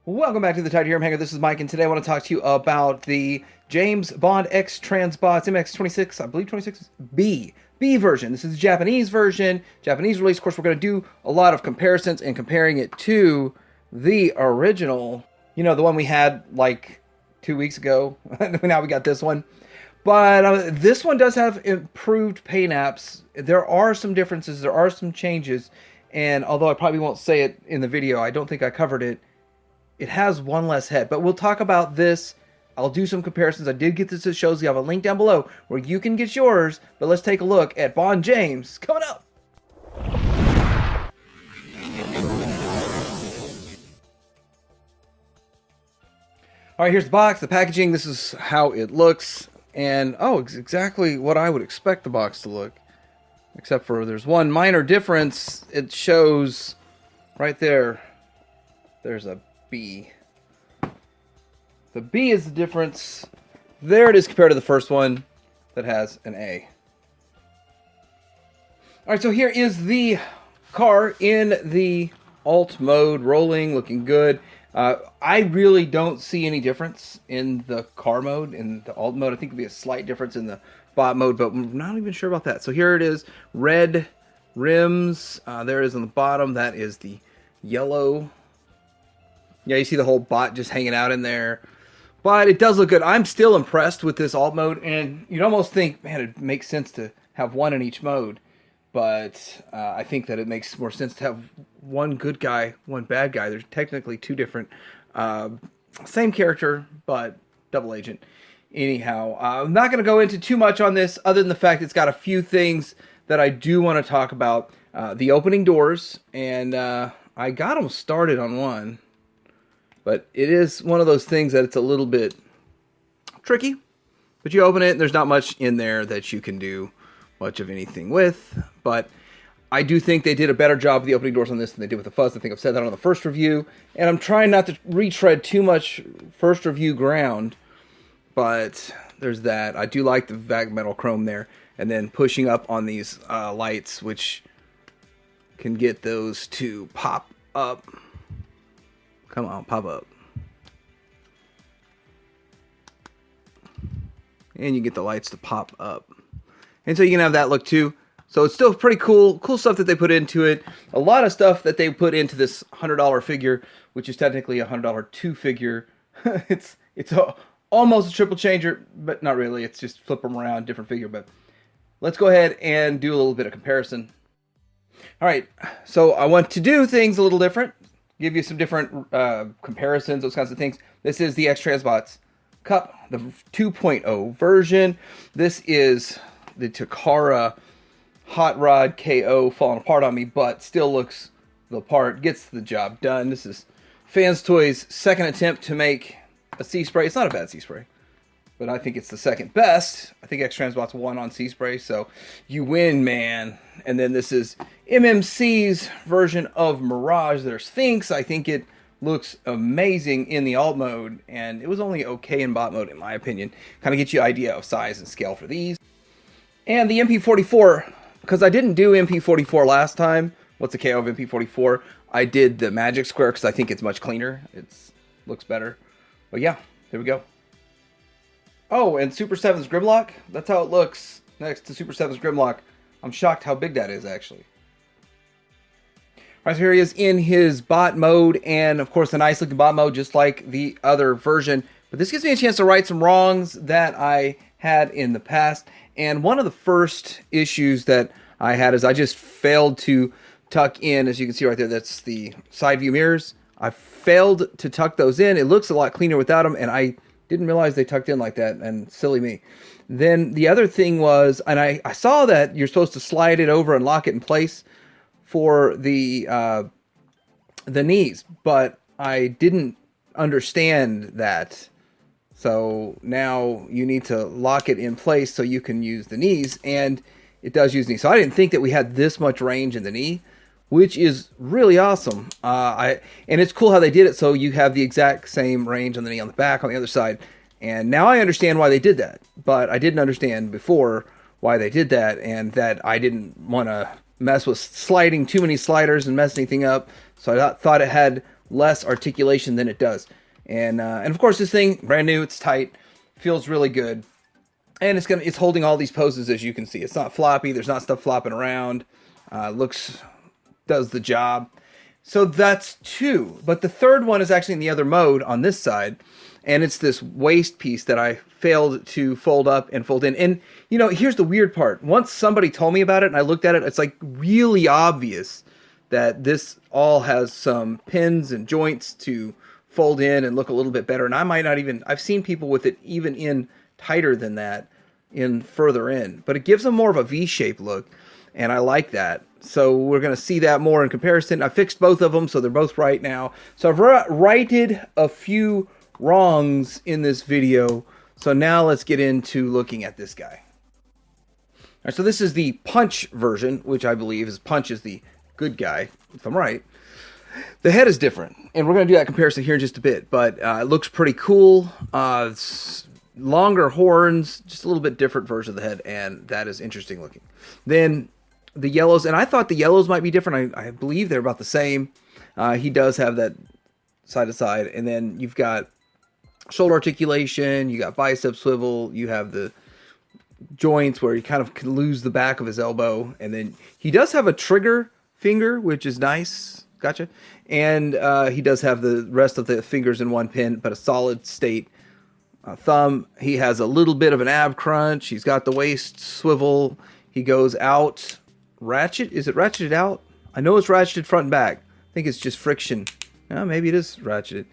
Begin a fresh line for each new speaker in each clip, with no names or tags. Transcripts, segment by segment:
Welcome back to the Titanium Hanger. This is Mike, and today I want to talk to you about the James Bond X-Transbots MX-26, I believe 26B version. This is the Japanese version, Japanese release. Of course, we're going to do a lot of comparisons and comparing it to the original, the one we had like 2 weeks ago. Now we got this one. But this one does have improved paint apps. There are some differences, there are some changes, and although I probably won't say it in the video, I don't think I covered it. It has one less head, but we'll talk about this. I'll do some comparisons. I did get this at shows. You have a link down below where you can get yours, but let's take a look at Bond James coming up. All right, here's the box, the packaging. This is how it looks, and it's exactly what I would expect the box to look, except for there's one minor difference. It shows right there, there's a B. The B is the difference. There it is compared to the first one that has an A. Alright, so here is the car in the alt mode, rolling, looking good. I really don't see any difference in the car mode, in the alt mode. I think there'll be a slight difference in the bot mode, but I'm not even sure about that. So here it is, red rims. There it is on the bottom. That is the yellow. Yeah, you see the whole bot just hanging out in there. But it does look good. I'm still impressed with this alt mode. And you'd almost think, man, it makes sense to have one in each mode. But I think that it makes more sense to have one good guy, one bad guy. There's technically two different, same character, but double agent. Anyhow, I'm not going to go into too much on this other than the fact it's got a few things that I do want to talk about. The opening doors. And I got them started on one. But it is one of those things that it's a little bit tricky. But you open it, and there's not much in there that you can do much of anything with. But I do think they did a better job with the opening doors on this than they did with the fuzz. I think I've said that on the first review. And I'm trying not to retread too much first review ground. But there's that. I do like the vac metal chrome there. And then pushing up on these lights, which can get those to pop up. Come on, pop up. And you get the lights to pop up. And so you can have that look too. So it's still pretty cool. Cool stuff that they put into it. A lot of stuff that they put into this $100 figure, which is technically a $100 two figure. it's almost a triple changer, but not really. It's just flip them around, different figure. But let's go ahead and do a little bit of comparison. All right, so I want to do things a little different. Give you some different comparisons, those kinds of things. This is the X-Transbots Cup, the 2.0 version. This is the Takara Hot Rod KO falling apart on me, but still looks the part, gets the job done. This is Fans Toys' second attempt to make a Sea Spray. It's not a bad Sea Spray, but I think it's the second best. I think X-Transbots won on Sea Spray, so you win, man. And then this is MMC's version of Mirage, their Sphinx. I think it looks amazing in the alt mode, and it was only okay in bot mode, in my opinion. Kind of get you an idea of size and scale for these. And the MP44, because I didn't do MP44 last time. What's the KO of MP44? I did the Magic Square because I think it's much cleaner. It looks better. But yeah, there we go. Oh, and Super 7's Grimlock. That's how it looks next to Super 7's Grimlock. I'm shocked how big that is, actually. Alright, so here he is in his bot mode, and of course a nice looking bot mode just like the other version. But this gives me a chance to right some wrongs that I had in the past. And one of the first issues that I had is I just failed to tuck in, as you can see right there, that's the side view mirrors. I failed to tuck those in. It looks a lot cleaner without them, and I didn't realize they tucked in like that, and silly me. Then the other thing was, and I saw that you're supposed to slide it over and lock it in place for the knees, but I didn't understand that. So now you need to lock it in place so you can use the knees, and it does use knees. So I didn't think that we had this much range in the knee, which is really awesome. And it's cool how they did it so you have the exact same range on the knee on the back on the other side. And now I understand why they did that, but I didn't understand before why they did that, and that I didn't want to mess with sliding too many sliders and mess anything up. So I thought it had less articulation than it does. And of course, this thing, brand new, it's tight, feels really good. And it's holding all these poses, as you can see. It's not floppy. There's not stuff flopping around. Does the job. So that's 2. But the third one is actually in the other mode on this side. And it's this waist piece that I failed to fold up and fold in. And, you know, here's the weird part. Once somebody told me about it and I looked at it, it's like really obvious that this all has some pins and joints to fold in and look a little bit better. And I might not even, I've seen people with it even in tighter than that, in further in. But it gives them more of a V-shaped look. And I like that. So we're going to see that more in comparison. I fixed both of them, so they're both right now. So I've righted a few wrongs in this video. So now let's get into looking at this guy. All right, so this is the Punch version, which I believe is Punch is the good guy, if I'm right. The head is different, and we're going to do that comparison here in just a bit, but it looks pretty cool. It's longer horns, just a little bit different version of the head, and that is interesting looking. Then the yellows, and I thought the yellows might be different. I believe they're about the same. He does have that side to side, and then you've got shoulder articulation, you got bicep swivel, you have the joints where you kind of can lose the back of his elbow, and then he does have a trigger finger, which is nice. Gotcha. And he does have the rest of the fingers in one pin, but a solid state thumb. He has a little bit of an ab crunch. He's got the waist swivel. He goes out ratchet. Is it ratcheted out? I know it's ratcheted front and back. I think it's just friction. Maybe it is ratcheted.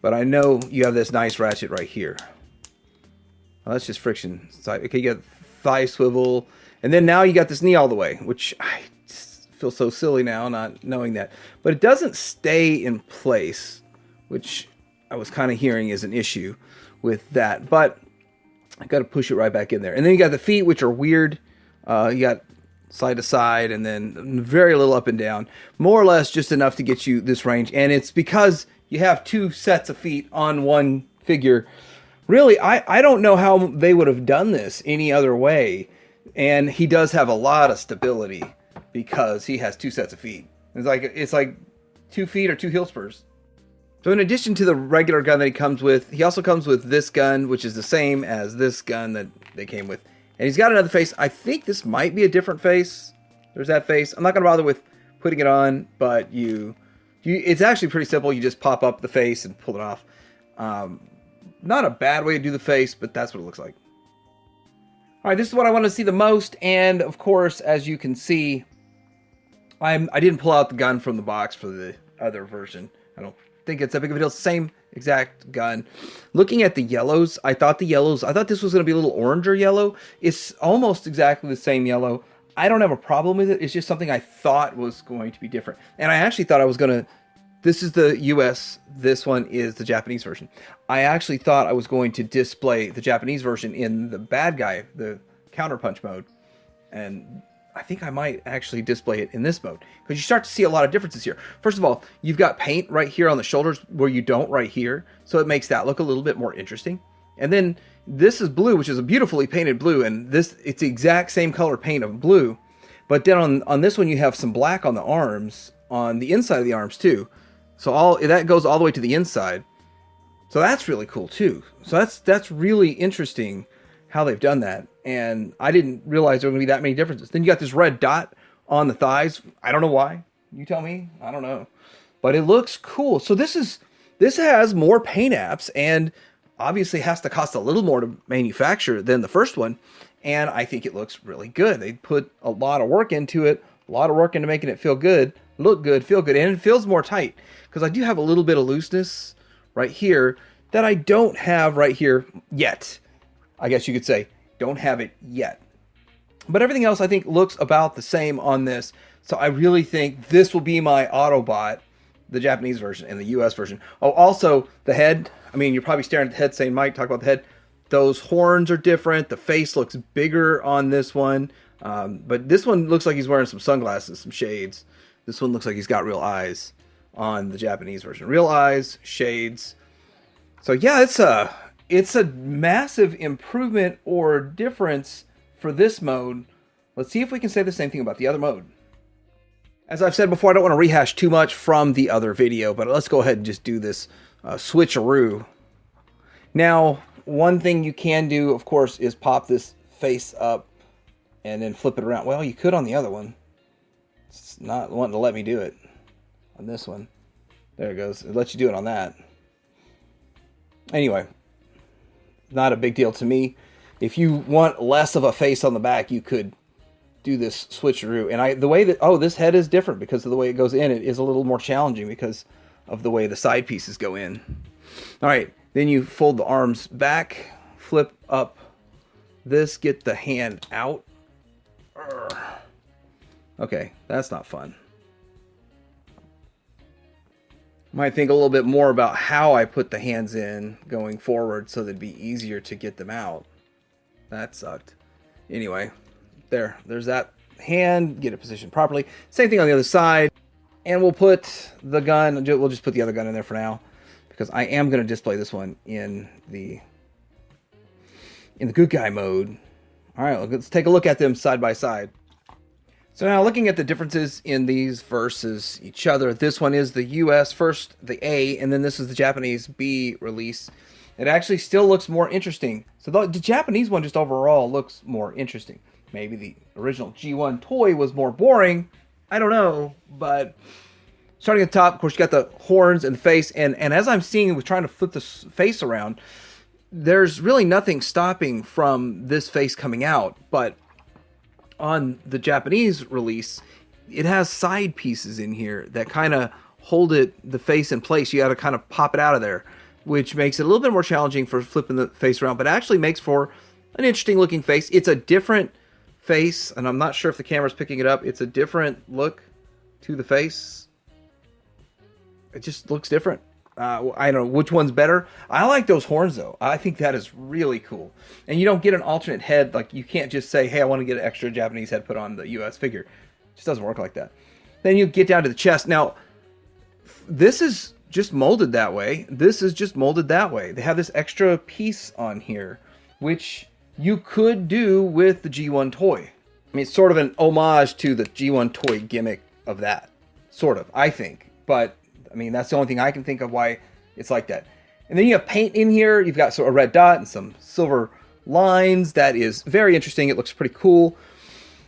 But I know you have this nice ratchet right here. Well, that's just friction. Okay, you got thigh swivel. And then now you got this knee all the way, which I just feel so silly now not knowing that. But it doesn't stay in place, which I was kind of hearing is an issue with that. But I got to push it right back in there. And then you got the feet, which are weird. You got side to side and then very little up and down. More or less just enough to get you this range. And it's because you have 2 sets of feet on one figure. Really, I don't know how they would have done this any other way. And he does have a lot of stability because he has 2 sets of feet. It's like 2 feet or 2 heel spurs. So in addition to the regular gun that he comes with, he also comes with this gun, which is the same as this gun that they came with. And he's got another face. I think this might be a different face. There's that face. I'm not going to bother with putting it on, but it's actually pretty simple. You just pop up the face and pull it off. Not a bad way to do the face, but that's what it looks like. All right, this is what I want to see the most. And of course, as you can see, I didn't pull out the gun from the box for the other version. I don't think it's that big of a deal. Same exact gun. Looking at the yellows, I thought this was going to be a little oranger yellow. It's almost exactly the same yellow. I don't have a problem with it. It's just something I thought was going to be different. And I actually thought I was going to... This is the US. This one is the Japanese version. I actually thought I was going to display the Japanese version in the bad guy, the CounterPunch mode. And I think I might actually display it in this mode. Because you start to see a lot of differences here. First of all, you've got paint right here on the shoulders where you don't right here. So it makes that look a little bit more interesting. And then this is blue, which is a beautifully painted blue. And it's the exact same color paint of blue. But then on this one, you have some black on the arms, on the inside of the arms too. So that goes all the way to the inside. So that's really cool too. So that's really interesting how they've done that. And I didn't realize there were going to be that many differences. Then you got this red dot on the thighs. I don't know why. You tell me. I don't know. But it looks cool. So this has more paint apps and obviously has to cost a little more to manufacture than the first one. And I think it looks really good. They put a lot of work into it. A lot of work into making it feel good, look good, feel good. And it feels more tight. Because I do have a little bit of looseness right here that I don't have right here yet. I guess you could say, don't have it yet. But everything else I think looks about the same on this. So I really think this will be my Autobot, the Japanese version and the US version. Oh, also the head. I mean, you're probably staring at the head saying, Mike, talk about the head. Those horns are different. The face looks bigger on this one. But this one looks like he's wearing some sunglasses, some shades. This one looks like he's got real eyes on the Japanese version. Real eyes, shades. So yeah, it's a massive improvement or difference for this mode. Let's see if we can say the same thing about the other mode. As I've said before, I don't want to rehash too much from the other video, but let's go ahead and just do this switcheroo. Now, one thing you can do, of course, is pop this face up and then flip it around. Well, you could on the other one. It's not wanting to let me do it on this one. There it goes. It lets you do it on that. Anyway, not a big deal to me. If you want less of a face on the back, you could do this switcheroo. And the way that, oh, this head is different because of the way it goes in. It is a little more challenging because of the way the side pieces go in. All right, then you fold the arms back, flip up this, get the hand out. Okay, that's not fun. Might think a little bit more about how I put the hands in going forward so that'd be easier to get them out. That sucked. Anyway, there's that hand. Get it positioned properly. Same thing on the other side. And we'll put the gun, we'll just put the other gun in there for now, because I am going to display this one in the good guy mode. All right, let's take a look at them side by side. So now looking at the differences in these versus each other, this one is the US first, the A, and then this is the Japanese B release. It actually still looks more interesting. So the Japanese one just overall looks more interesting. Maybe the original G1 toy was more boring. I don't know, but starting at the top, of course, you got the horns and the face, and as I'm seeing with trying to flip this face around, there's really nothing stopping from this face coming out, but on the Japanese release, it has side pieces in here that kind of hold the face in place. You got to kind of pop it out of there, which makes it a little bit more challenging for flipping the face around, but actually makes for an interesting looking face. It's a different face, and I'm not sure if the camera's picking it up. It's a different look to the face. It just looks different. I don't know which one's better. I like those horns though. I think that is really cool. And you don't get an alternate head. Like, you can't just say, hey, I want to get an extra Japanese head put on the US figure. It just doesn't work like that. Then you get down to the chest. Now, this is just molded that way. This is just molded that way. They have this extra piece on here, which you could do with the G1 toy. I mean, it's sort of an homage to the G1 toy gimmick of that. Sort of, I think. But I mean, that's the only thing I can think of why it's like that. And then you have paint in here. You've got a red dot and some silver lines. That is very interesting. It looks pretty cool.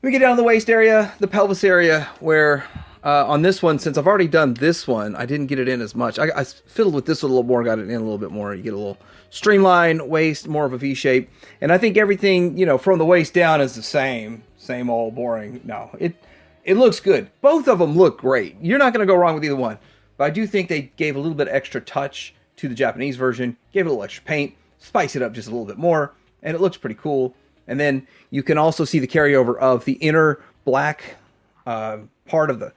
We get down to the waist area, the pelvis area, where on this one, since I've already done this one, I didn't get it in as much. I fiddled with this a little more, got it in a little bit more. You get a little streamlined waist, more of a V shape. And I think everything, you know, from the waist down is the same old boring. No, it looks good. Both of them look great. You're not going to go wrong with either one. But I do think they gave a little bit extra touch to the Japanese version, gave it a little extra paint, spice it up just a little bit more, and it looks pretty cool. And then you can also see the carryover of the inner black part of the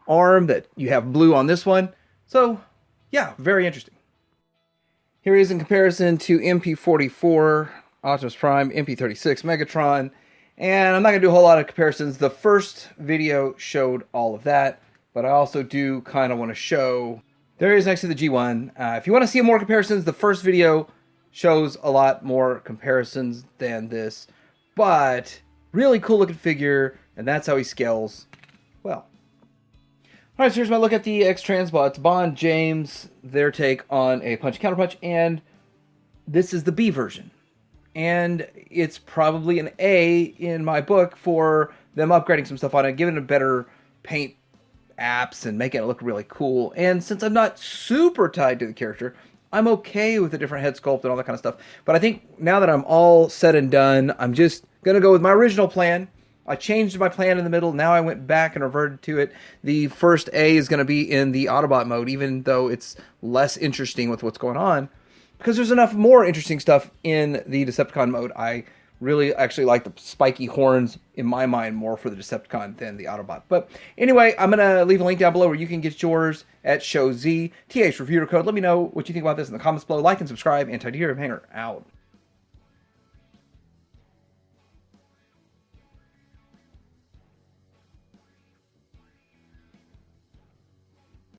arm that you have blue on this one. So, yeah, very interesting. Here he is in comparison to MP44, Optimus Prime, MP36, Megatron, and I'm not going to do a whole lot of comparisons. The first video showed all of that. But I also do kind of want to show, there he is next to the G1. If you want to see more comparisons, the first video shows a lot more comparisons than this. But really cool looking figure, and that's how he scales well. Alright, so here's my look at the X-Transbots. Bond, James, their take on a punch counterpunch, and this is the B version. And it's probably an A in my book for them upgrading some stuff on it, giving it a better paint apps and making it look really cool. And since I'm not super tied to the character, I'm okay with the different head sculpt and all that kind of stuff. But I think now that I'm all said and done, I'm just going to go with my original plan. I changed my plan in the middle. Now I went back and reverted to it. The first A is going to be in the Autobot mode, even though it's less interesting with what's going on, because there's enough more interesting stuff in the Decepticon mode. I really actually like the spiky horns, in my mind, more for the Decepticon than the Autobot. But anyway, I'm going to leave a link down below where you can get yours at ShowZ. TH Reviewer Code. Let me know what you think about this in the comments below. Like and subscribe. Anti-Hero Hanger out.